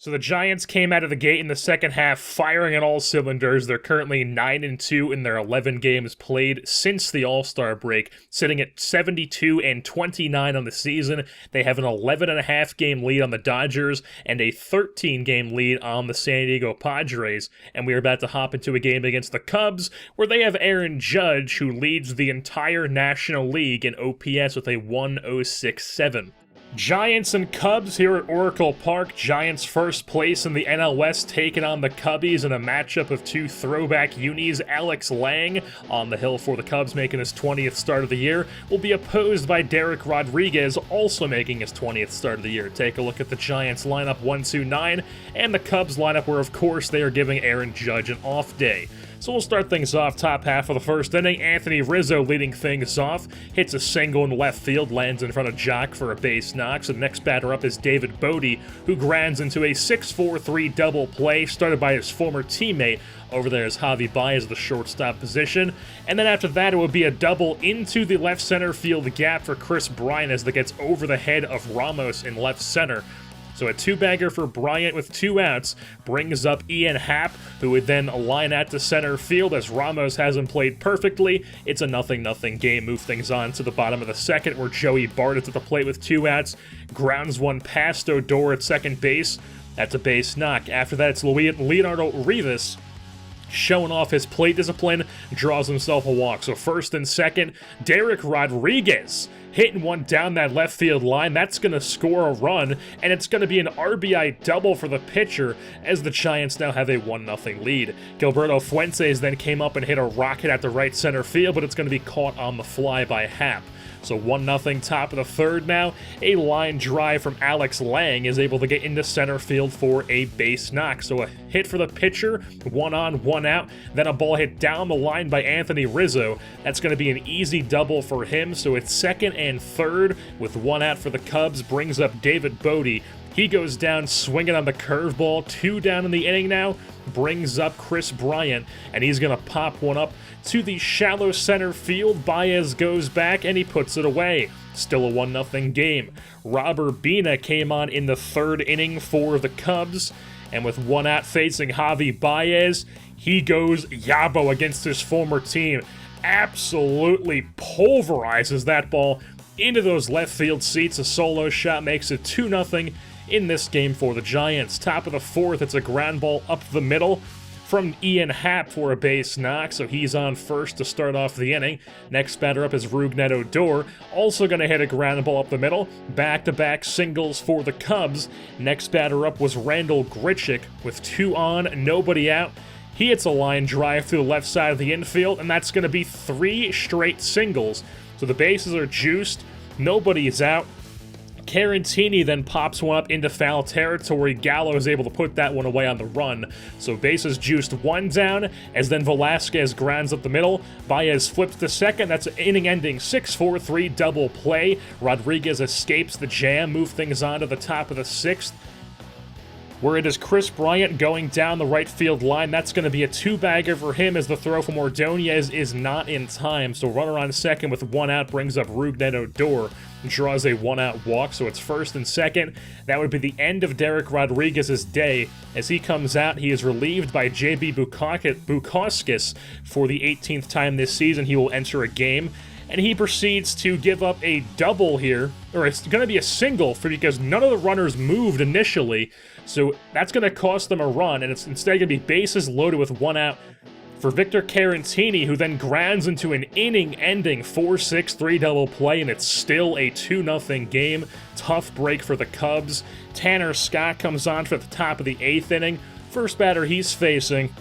So the Giants came out of the gate in the second half firing on all cylinders. They're currently 9-2 in their 11 games played since the All-Star break, sitting at 72-29 on the season. They have an 11.5 game lead on the Dodgers and a 13-game lead on the San Diego Padres. And we are about to hop into a game against the Cubs, where they have Aaron Judge, who leads the entire National League in OPS with a 1.067. Giants and Cubs here at Oracle Park. Giants first place in the NL West taking on the Cubbies in a matchup of two throwback unis. Alex Lang on the hill for the Cubs, making his 20th start of the year, will be opposed by Derek Rodriguez, also making his 20th start of the year. Take a look at the Giants lineup 1-2-9 and the Cubs lineup, where of course they are giving Aaron Judge an off day. So we'll start things off top half of the first inning. Anthony Rizzo leading things off, hits a single in left field, lands in front of Jock for a base knock. So the next batter up is David Bodie, who grinds into a 6-4-3 double play, started by his former teammate. Over there is Javi Baez, the shortstop position. And then after that, it would be a double into the left center field gap for Chris Bryant as that gets over the head of Ramos in left center. So a two-bagger for Bryant with 2 outs brings up Ian Happ, who would then line out to center field as Ramos hasn't played perfectly. It's a 0-0 game. Move things on to the bottom of the second, where Joey Bart is at the plate with 2 outs, grounds one past Odor at second base. That's a base knock. After that, it's Leonardo Rivas showing off his plate discipline, draws himself a walk. So first and second, Derek Rodriguez hitting one down that left field line. That's going to score a run, and it's going to be an RBI double for the pitcher as the Giants now have a 1-0 lead. Gilberto Fuentes then came up and hit a rocket at the right center field, but it's going to be caught on the fly by Happ. So 1-0 top of the third now. A line drive from Alex Lang is able to get into center field for a base knock. So a hit for the pitcher, 1 on, 1 out. Then a ball hit down the line by Anthony Rizzo. That's going to be an easy double for him. So it's second and third with 1 out for the Cubs. Brings up David Bodie. He goes down swinging on the curveball. 2 down in the inning now. Brings up Chris Bryant, and he's going to pop one up to the shallow center field. Baez goes back, and he puts it away. Still a 1-0 game. Robert Bina came on in the third inning for the Cubs, and with 1 out facing Javi Baez, he goes Yabo against his former team. Absolutely pulverizes that ball into those left field seats. A solo shot makes it 2-0 in this game for the Giants. Top of the fourth, it's a ground ball up the middle from Ian Happ for a base knock, so he's on first to start off the inning. Next batter up is Rougned Odor, also going to hit a ground ball up the middle. Back-to-back singles for the Cubs. Next batter up was Randall Grichuk with 2 on, nobody out. He hits a line drive through the left side of the infield, and that's going to be 3 straight singles. So the bases are juiced, nobody is out. Carantini then pops one up into foul territory. Gallo is able to put that one away on the run. So bases juiced, 1 down, as then Velasquez grounds up the middle. Baez flips to second. That's an inning-ending 6-4-3 double play. Rodriguez escapes the jam, move things on to the top of the 6th, where it is Chris Bryant going down the right field line. That's going to be a 2-bagger for him, as the throw from Ordonez is not in time. So runner on second with 1 out brings up Rougned Odor, draws a 1-out walk. So it's first and second. That would be the end of Derek Rodriguez's day. As he comes out, he is relieved by J.B. Bukauskas for the 18th time this season. He will enter a game, and he proceeds to give up a double here, or it's going to be a single because none of the runners moved initially. So that's going to cost them a run, and it's instead going to be bases loaded with 1 out for Victor Carantini, who then grounds into an inning-ending 4-6-3 double play, and it's still a 2-0 game. Tough break for the Cubs. Tanner Scott comes on for the top of the 8th inning. First batter he's facing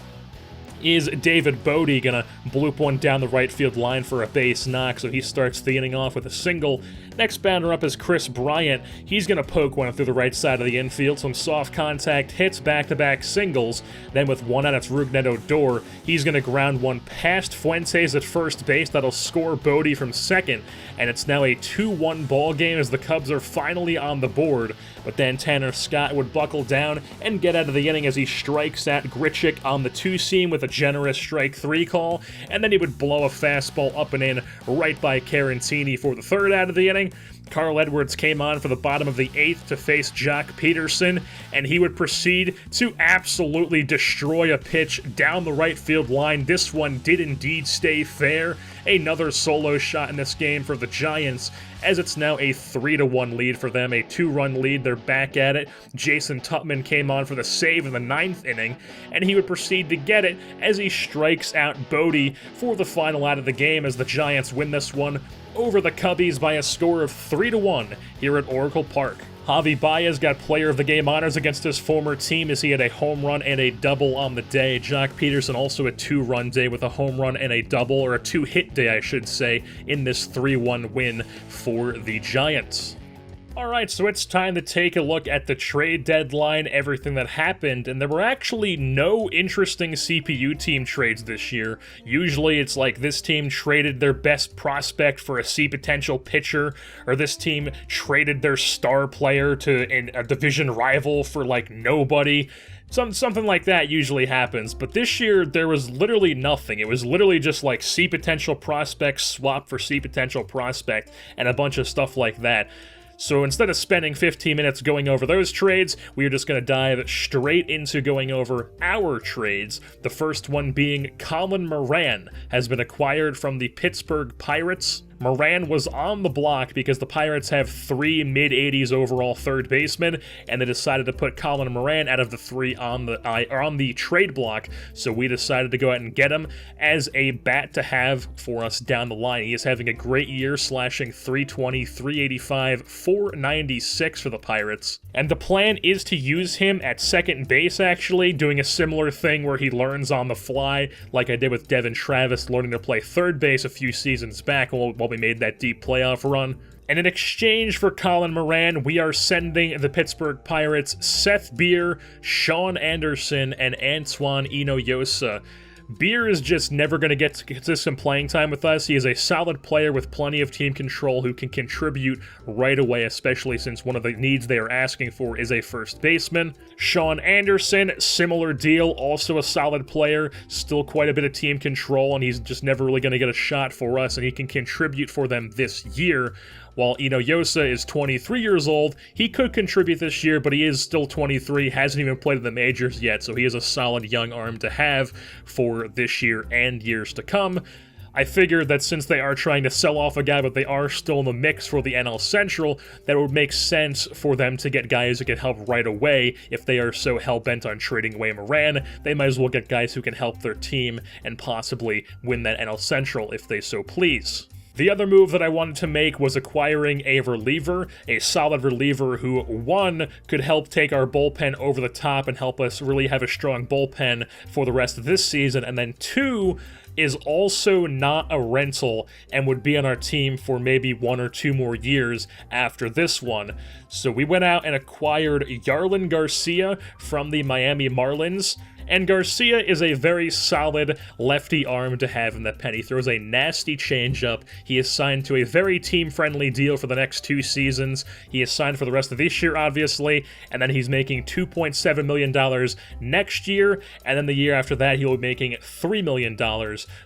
is David Bodie, gonna bloop one down the right field line for a base knock, so he starts the inning off with a single. Next batter up is Chris Bryant. He's gonna poke one through the right side of the infield, some soft contact hits, back-to-back singles. Then with 1 out, it's Rougned Odor. He's gonna ground one past Fuentes at first base. That'll score Bodie from second, and it's now a 2-1 ball game as the Cubs are finally on the board. But then Tanner Scott would buckle down and get out of the inning as he strikes at Grichuk on the 2-seam with a generous strike 3 call, and then he would blow a fastball up and in right by Carantini for the 3rd out of the inning. Carl Edwards came on for the bottom of the 8th to face Jock Peterson, and he would proceed to absolutely destroy a pitch down the right field line. This one did indeed stay fair. Another solo shot in this game for the Giants, as it's now a 3-1 lead for them, a 2-run lead. They're back at it. Jason Tuttman came on for the save in the 9th inning, and he would proceed to get it as he strikes out Bodie for the final out of the game, as the Giants win this one over the Cubbies by a score of 3-1 here at Oracle Park. Javi Baez got Player of the Game honors against his former team, as he had a home run and a double on the day. Jock Peterson also a 2-run day with a home run and a double, or a 2-hit day, I should say, in this 3-1 win for the Giants. Alright, so it's time to take a look at the trade deadline, everything that happened, and there were actually no interesting CPU team trades this year. Usually it's like this team traded their best prospect for a C-potential pitcher, or this team traded their star player to a division rival for like nobody. Something like that usually happens, but this year there was literally nothing. It was literally just like C-potential prospect swap for C-potential prospect, and a bunch of stuff like that. So instead of spending 15 minutes going over those trades, we are just going to dive straight into going over our trades. The first one being Colin Moran has been acquired from the Pittsburgh Pirates. Moran was on the block because the Pirates have 3 mid-80s overall third basemen, and they decided to put Colin Moran out of the 3 on the trade block, so we decided to go out and get him as a bat to have for us down the line. He is having a great year, slashing .320, .385, .496 for the Pirates. And the plan is to use him at second base, actually, doing a similar thing where he learns on the fly, like I did with Devin Travis learning to play third base a few seasons back while we made that deep playoff run. And in exchange for Colin Moran, we are sending the Pittsburgh Pirates Seth Beer, Sean Anderson, and Antoine Inoyosa. Beer is just never going to get consistent playing time with us. He is a solid player with plenty of team control who can contribute right away, especially since one of the needs they are asking for is a first baseman. Sean Anderson, similar deal, also a solid player, still quite a bit of team control, and he's just never really going to get a shot for us, and he can contribute for them this year. While Inoyosa is 23 years old, he could contribute this year, but he is still 23, hasn't even played in the majors yet, so he is a solid young arm to have for this year and years to come. I figured that since they are trying to sell off a guy, but they are still in the mix for the NL Central, that it would make sense for them to get guys who can help right away. If they are so hell-bent on trading away Moran, they might as well get guys who can help their team and possibly win that NL Central if they so please. The other move that I wanted to make was acquiring a reliever, a solid reliever who, 1, could help take our bullpen over the top and help us really have a strong bullpen for the rest of this season, and then 2, is also not a rental and would be on our team for maybe 1 or 2 more years after this one. So we went out and acquired Yarlin Garcia from the Miami Marlins. And Garcia is a very solid lefty arm to have in the pen. He throws a nasty changeup. He is signed to a very team-friendly deal for the next 2 seasons. He is signed for the rest of this year, obviously, and then he's making $2.7 million next year, and then the year after that he'll be making $3 million.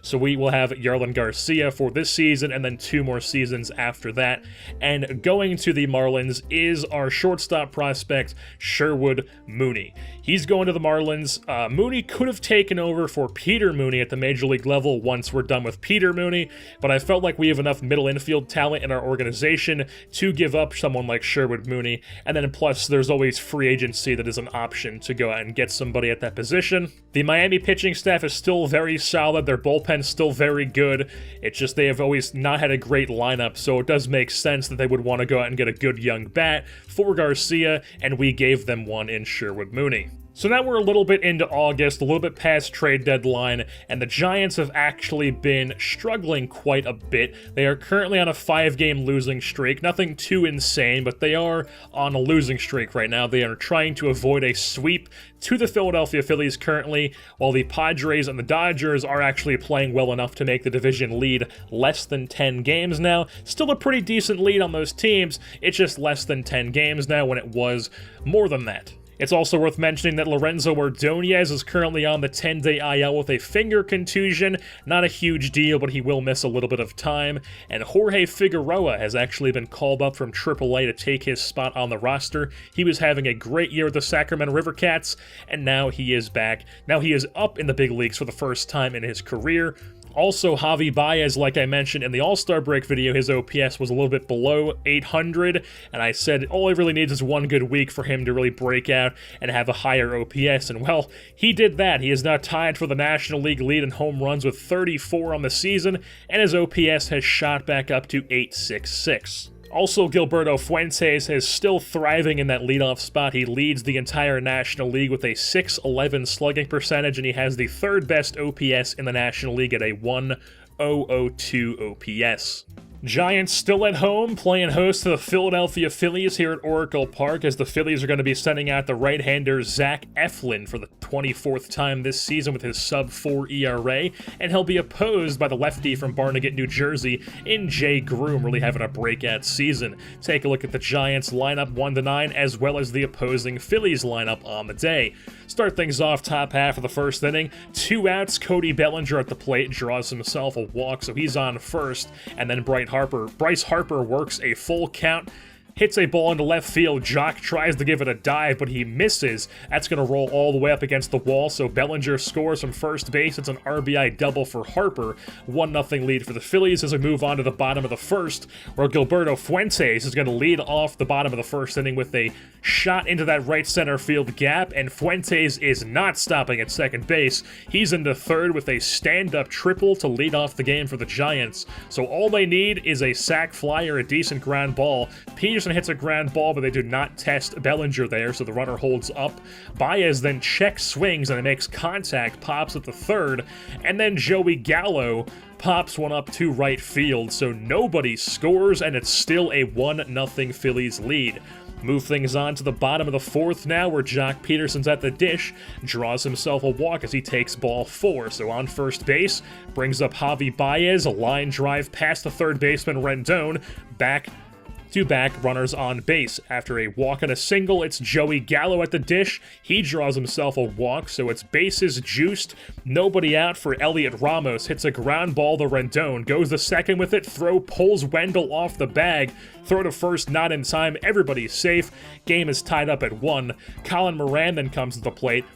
So we will have Yarlin Garcia for this season, and then 2 more seasons after that. And going to the Marlins is our shortstop prospect, Sherwood Mooney. He's going to the Marlins. Mooney could have taken over for Peter Mooney at the Major League level once we're done with Peter Mooney, but I felt like we have enough middle infield talent in our organization to give up someone like Sherwood Mooney, and then plus there's always free agency that is an option to go out and get somebody at that position. The Miami pitching staff is still very solid, their bullpen's still very good, it's just they have always not had a great lineup, so it does make sense that they would want to go out and get a good young bat for Garcia, and we gave them one in Sherwood Mooney. So now we're a little bit into August, a little bit past trade deadline, and the Giants have actually been struggling quite a bit. They are currently on a 5-game losing streak. Nothing too insane, but they are on a losing streak right now. They are trying to avoid a sweep to the Philadelphia Phillies currently, while the Padres and the Dodgers are actually playing well enough to make the division lead less than 10 games now. Still a pretty decent lead on those teams, it's just less than 10 games now when it was more than that. It's also worth mentioning that Lorenzo Ordonez is currently on the 10-day IL with a finger contusion. Not a huge deal, but he will miss a little bit of time. And Jorge Figueroa has actually been called up from AAA to take his spot on the roster. He was having a great year with the Sacramento River Cats, and now he is back. Now he is up in the big leagues for the first time in his career. Also, Javi Baez, like I mentioned in the All-Star break video, his OPS was a little bit below 800, and I said all he really needs is one good week for him to really break out and have a higher OPS, and well, he did that. He is now tied for the National League lead in home runs with 34 on the season, and his OPS has shot back up to 866. Also, Gilberto Fuentes is still thriving in that leadoff spot. He leads the entire National League with a .611 slugging percentage, and he has the third best OPS in the National League at a .1002 OPS. Giants still at home, playing host to the Philadelphia Phillies here at Oracle Park, as the Phillies are going to be sending out the right-hander Zach Eflin for the 24th time this season with his sub-4 ERA, and he'll be opposed by the lefty from Barnegat, New Jersey, in Jay Groom, really having a breakout season. Take a look at the Giants lineup 1-9, as well as the opposing Phillies lineup on the day. Start things off top half of the first inning. 2 outs, Cody Bellinger at the plate draws himself a walk, so he's on first, and then Bryce Harper works a full count, hits a ball into left field. Jock tries to give it a dive, but he misses. That's going to roll all the way up against the wall, so Bellinger scores from first base. It's an RBI double for Harper. 1-0 lead for the Phillies as we move on to the bottom of the first, where Gilberto Fuentes is going to lead off the bottom of the first inning with a shot into that right center field gap, and Fuentes is not stopping at second base. He's into third with a stand-up triple to lead off the game for the Giants. So all they need is a sac fly or a decent ground ball. Peterson hits a ground ball, but they do not test Bellinger there, so the runner holds up. Baez then check swings and it makes contact, pops at the third, and then Joey Gallo pops one up to right field, so nobody scores, and it's still a 1-0 Phillies lead. Move things on to the bottom of the fourth now, where Jock Peterson's at the dish, draws himself a walk as he takes ball 4. So on first base, brings up Javi Baez, a line drive past the third baseman Rendon, back-to-back runners on base. After a walk and a single, it's Joey Gallo at the dish. He draws himself a walk, so it's bases juiced. Nobody out for Elliot Ramos. Hits a ground ball to Rendon. Goes to second with it. Throw pulls Wendell off the bag. Throw to first, not in time. Everybody's safe. Game is tied up at 1. Colin Moran then comes to the plate.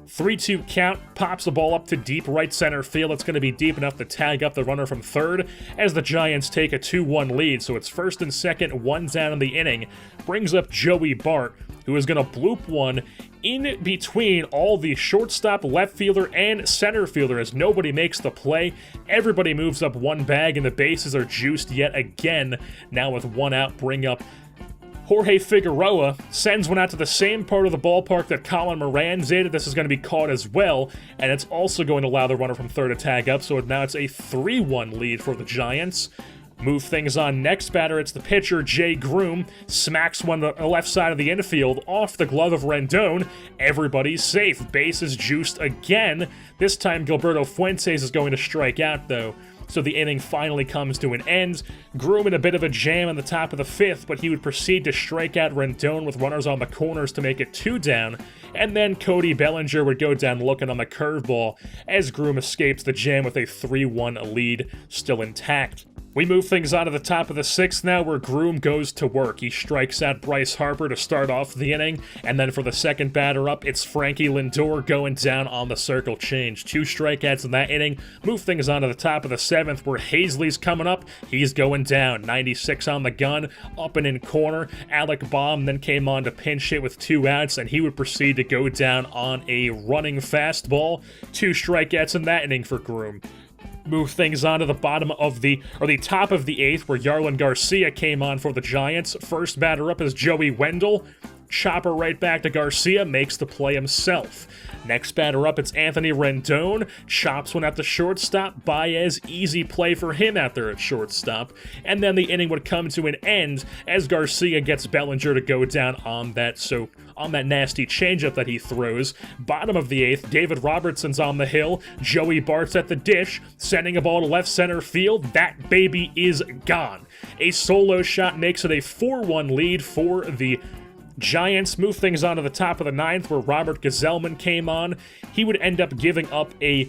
3-2 count, pops the ball up to deep right center field. It's going to be deep enough to tag up the runner from third as the Giants take a 2-1 lead. So it's first and second, 1 down in the inning. Brings up Joey Bart, who is going to bloop one in between all the shortstop, left fielder, and center fielder as nobody makes the play. Everybody moves up one bag and the bases are juiced yet again. Now with 1 out, bring up Jorge Figueroa, sends one out to the same part of the ballpark that Colin Moran did. This is going to be caught as well, and it's also going to allow the runner from third to tag up, so now it's a 3-1 lead for the Giants. Move things on. Next batter, it's the pitcher, Jay Groom. Smacks one to the left side of the infield off the glove of Rendon. Everybody's safe. Base is juiced again. This time, Gilberto Fuentes is going to strike out, though. So the inning finally comes to an end. Groom in a bit of a jam in the top of the 5th, but he would proceed to strike out Rendon with runners on the corners to make it 2 down, and then Cody Bellinger would go down looking on the curveball as Groom escapes the jam with a 3-1 lead still intact. We move things on to the top of the 6th now, where Groom goes to work. He strikes out Bryce Harper to start off the inning, and then for the second batter up, it's Frankie Lindor going down on the circle change. 2 strikeouts in that inning. Move things on to the top of the 7th, where Hazley's coming up. He's going down. 96 on the gun, up and in corner. Alec Baum then came on to pinch hit with 2 outs, and he would proceed to go down on a running fastball. 2 strikeouts in that inning for Groom. Move things on to the top of the 8th, where Yarlin Garcia came on for the Giants. First batter up is Joey Wendell. Chopper right back to Garcia, makes the play himself. Next batter up, it's Anthony Rendon. Chops one at the shortstop. Baez, easy play for him out there at shortstop. And then the inning would come to an end as Garcia gets Bellinger to go down on that nasty changeup that he throws. Bottom of the 8th, David Robertson's on the hill. Joey Bart's at the dish, sending a ball to left center field. That baby is gone. A solo shot makes it a 4-1 lead for the Giants move things on to the top of the ninth, where Robert Gazelman came on. He would end up giving up a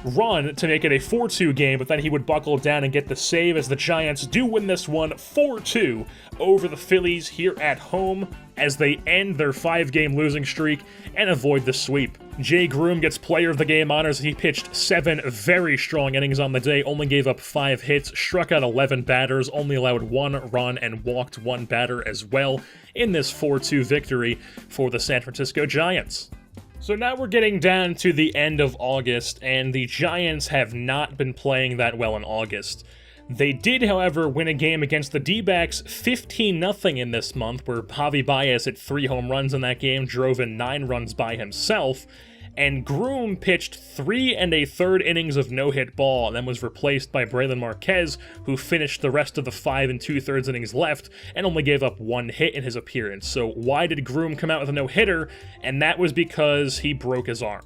run to make it a 4-2 game, but then he would buckle down and get the save as the Giants do win this one 4-2 over the Phillies here at home as they end their 5-game losing streak and avoid the sweep. Jay Groom gets player of the game honors. He pitched 7 very strong innings on the day, only gave up 5 hits, struck out 11 batters, only allowed 1 run, and walked 1 batter as well in this 4-2 victory for the San Francisco Giants. So now we're getting down to the end of August, and the Giants have not been playing that well in August. They did, however, win a game against the D-backs 15-0 in this month, where Javi Baez hit 3 home runs in that game, drove in 9 runs by himself, and Groom pitched 3 1/3 innings of no-hit ball and then was replaced by Braylon Marquez, who finished the rest of the 5 2/3 innings left and only gave up 1 hit in his appearance. So why did Groom come out with a no-hitter? And that was because he broke his arm.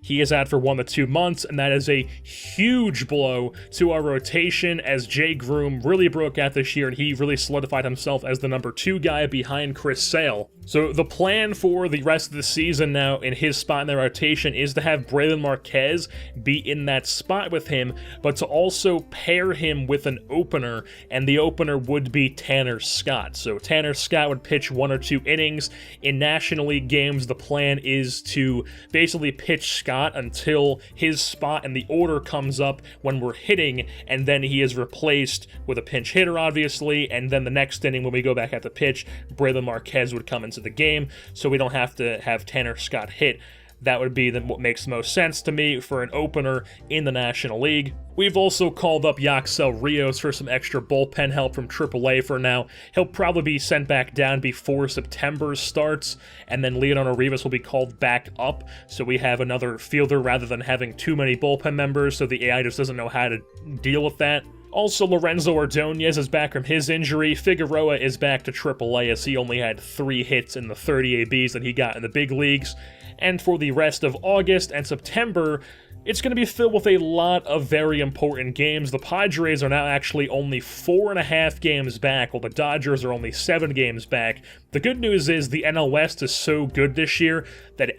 He is out for 1 to 2 months, and that is a huge blow to our rotation as Jay Groom really broke out this year, and he really solidified himself as the number 2 guy behind Chris Sale. So the plan for the rest of the season now in his spot in the rotation is to have Braylon Marquez be in that spot with him, but to also pair him with an opener, and the opener would be Tanner Scott. So Tanner Scott would pitch 1 or 2 innings. In National League games, the plan is to basically pitch Scott until his spot in the order comes up when we're hitting, and then he is replaced with a pinch hitter, obviously, and then the next inning when we go back at the pitch, Braylon Marquez would come into the game, so we don't have to have Tanner Scott hit. That would be what makes the most sense to me for an opener in the National League. We've also called up Yaxel Rios for some extra bullpen help from AAA for now. He'll probably be sent back down before September starts, and then Leonardo Rivas will be called back up, so we have another fielder rather than having too many bullpen members, so the AI just doesn't know how to deal with that. Also, Lorenzo Ordonez is back from his injury. Figueroa is back to AAA as he only had 3 hits in the 30 ABs that he got in the big leagues. And for the rest of August and September, it's going to be filled with a lot of very important games. The Padres are now actually only 4.5 games back, while the Dodgers are only 7 games back. The good news is the NL West is so good this year that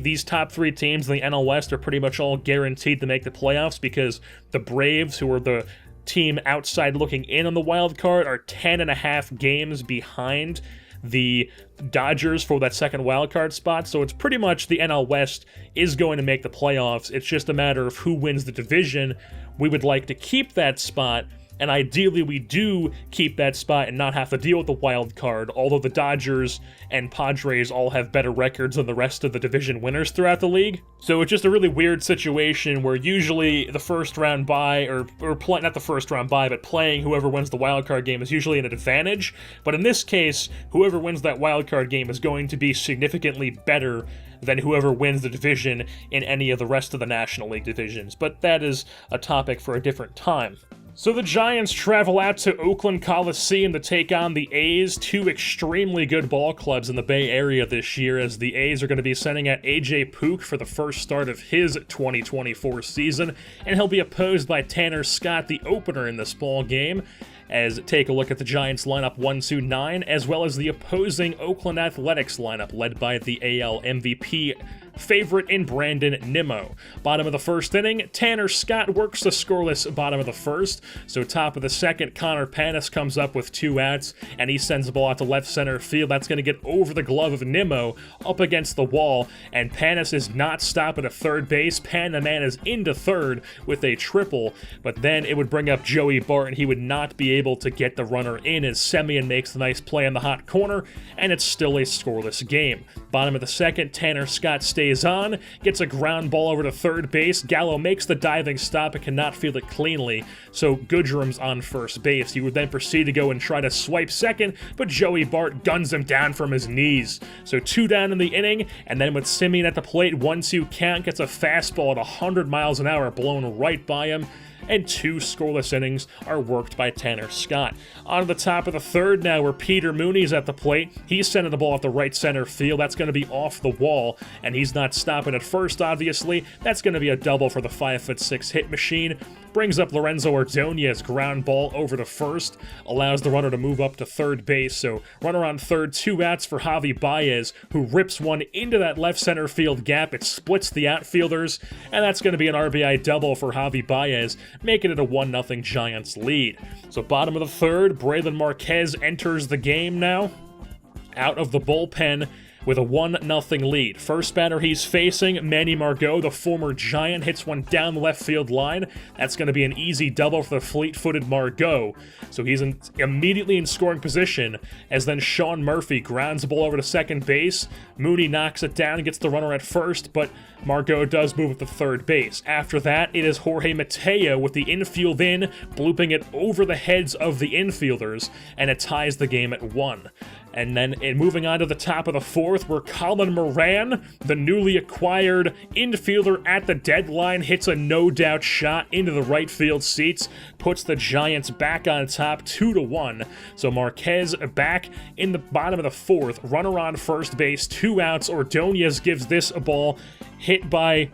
these top 3 teams in the NL West are pretty much all guaranteed to make the playoffs, because the Braves, who are the team outside looking in on the wild card, are 10.5 games behind the Dodgers for that second wild card spot. So it's pretty much the NL West is going to make the playoffs. It's just a matter of who wins the division. We would like to keep that spot, and ideally we do keep that spot and not have to deal with the wild card, although the Dodgers and Padres all have better records than the rest of the division winners throughout the league. So it's just a really weird situation where usually the first round bye, not the first round bye, but playing whoever wins the wild card game is usually an advantage. But in this case, whoever wins that wild card game is going to be significantly better than whoever wins the division in any of the rest of the National League divisions. But that is a topic for a different time. So the Giants travel out to Oakland Coliseum to take on the A's, 2 extremely good ball clubs in the Bay Area this year, as the A's are going to be sending out A.J. Puk for the first start of his 2024 season, and he'll be opposed by Tanner Scott, the opener in this ball game. As take a look at the Giants lineup 1-9, as well as the opposing Oakland Athletics lineup led by the AL MVP favorite in Brandon Nimmo. Bottom of the first inning, Tanner Scott works the scoreless bottom of the first, so top of the second, Connor Panis comes up with 2 outs, and he sends the ball out to left center field. That's going to get over the glove of Nimmo, up against the wall, and Panis is not stopping at third base. The man is into third with a triple, but then it would bring up Joey Bart, and he would not be able to get the runner in as Semien makes the nice play in the hot corner, and it's still a scoreless game. Bottom of the second, Tanner Scott stays on, gets a ground ball over to third base. Gallo makes the diving stop and cannot field it cleanly, so Goodrum's on first base. He would then proceed to go and try to swipe second, but Joey Bart guns him down from his knees. So 2 down in the inning, and then with Semien at the plate, 1-2 count, gets a fastball at 100 miles an hour blown right by him. and 2 scoreless innings are worked by Tanner Scott. On to the top of the third now, where Peter Mooney's at the plate. He's sending the ball at the right center field. That's going to be off the wall, and he's not stopping at first, obviously. That's going to be a double for the 5'6" hit machine. Brings up Lorenzo Ordonez, ground ball over to first, allows the runner to move up to third base. So runner on third, 2 outs for Javi Baez, who rips one into that left center field gap. It splits the outfielders, and that's going to be an RBI double for Javi Baez, making it a 1-0 Giants lead. So bottom of the third, Braylon Marquez enters the game now, out of the bullpen, with a 1-0 lead. First batter he's facing, Manny Margot, the former Giant, hits one down the left field line. That's going to be an easy double for the fleet-footed Margot. So he's immediately in scoring position, as then Sean Murphy grounds the ball over to second base. Mooney knocks it down and gets the runner at first, but Margot does move it to third base. After that, it is Jorge Mateo with the infield in, blooping it over the heads of the infielders, and it ties the game at 1. And then moving on to the top of the fourth, where Colin Moran, the newly acquired infielder at the deadline, hits a no-doubt shot into the right field seats, puts the Giants back on top 2-1. So Marquez back in the bottom of the fourth, runner on first base, 2 outs. Ordonez gives this a ball hit by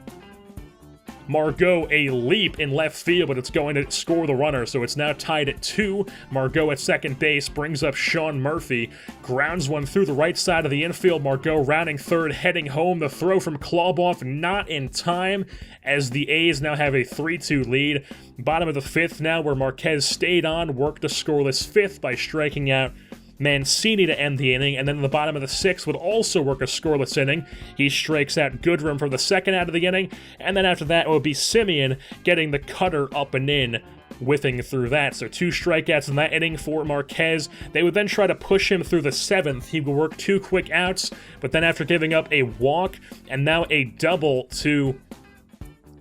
Margot a leap in left field, but it's going to score the runner, so it's now tied at 2. Margot at second base brings up Sean Murphy, grounds one through the right side of the infield. Margot rounding third, heading home. The throw from Kloboff not in time, as the A's now have a 3-2 lead. Bottom of the fifth now, where Marquez stayed on, worked a scoreless fifth by striking out Mancini to end the inning, and then in the bottom of the sixth would also work a scoreless inning. He strikes out Goodrum for the second out of the inning, and then after that it would be Simeon getting the cutter up and in, whiffing through that. So 2 strikeouts in that inning for Marquez. They would then try to push him through the seventh. He would work 2 quick outs, but then after giving up a walk and now a double to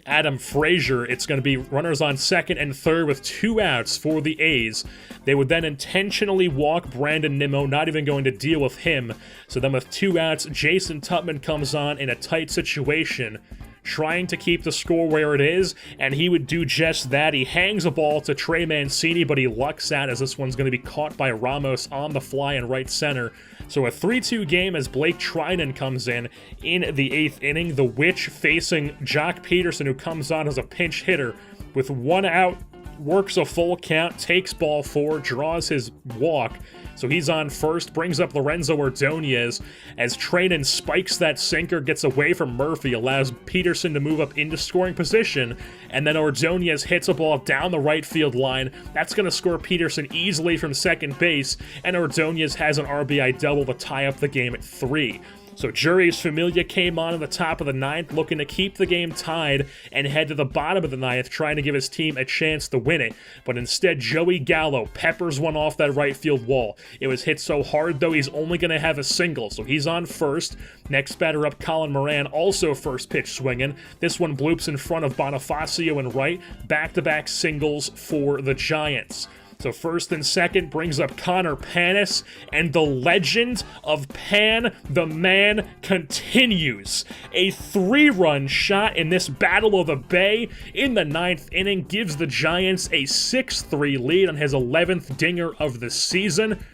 Adam Frazier, it's going to be runners on second and third with 2 outs for the A's. They would then intentionally walk Brandon Nimmo, not even going to deal with him. So then with 2 outs, Jason Tupman comes on in a tight situation, trying to keep the score where it is, and he would do just that. He hangs a ball to Trey Mancini, but he lucks out as this one's going to be caught by Ramos on the fly in right center. So a 3-2 game as Blake Trinan comes in the 8th inning. The Witch facing Jock Peterson, who comes on as a pinch hitter with 1 out, works a full count, takes ball 4, draws his walk. So he's on first, brings up Lorenzo Ordonez as Trinan spikes that sinker, gets away from Murphy, allows Peterson to move up into scoring position, and then Ordonez hits a ball down the right field line. That's going to score Peterson easily from second base, and Ordonez has an RBI double to tie up the game at 3. So Juris Familia came on in the top of the 9th, looking to keep the game tied and head to the bottom of the 9th, trying to give his team a chance to win it. But instead, Joey Gallo peppers one off that right field wall. It was hit so hard, though, he's only going to have a single, so he's on first. Next batter up, Colin Moran, also first pitch swinging. This one bloops in front of Bonifacio and right. Back-to-back singles for the Giants. So first and second brings up Connor Panis, and the legend of Pan the Man continues. A 3-run shot in this Battle of the Bay in the 9th inning gives the Giants a 6-3 lead on his 11th dinger of the season,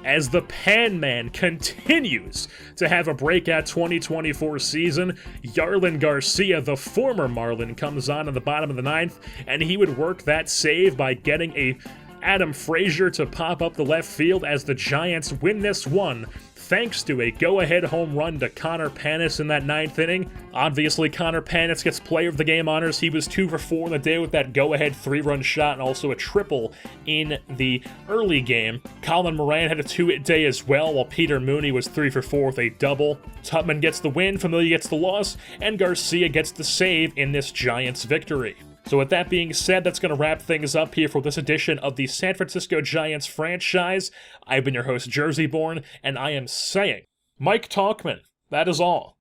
as the Pan Man continues to have a breakout 2024 season. Yarlin Garcia, the former Marlin, comes on in the bottom of the 9th, and he would work that save by getting a Adam Frazier to pop up the left field as the Giants win this one, thanks to a go-ahead home run to Connor Panis in that 9th inning. Obviously, Connor Panis gets player of the game honors. He was 2 for 4 in the day with that go-ahead 3-run shot and also a triple in the early game. Colin Moran had a 2-hit day as well, while Peter Mooney was 3 for 4 with a double. Tupman gets the win, Familia gets the loss, and Garcia gets the save in this Giants victory. So with that being said, that's going to wrap things up here for this edition of the San Francisco Giants franchise. I've been your host, Jersey Born, and I am saying, Mike Talkman, that is all.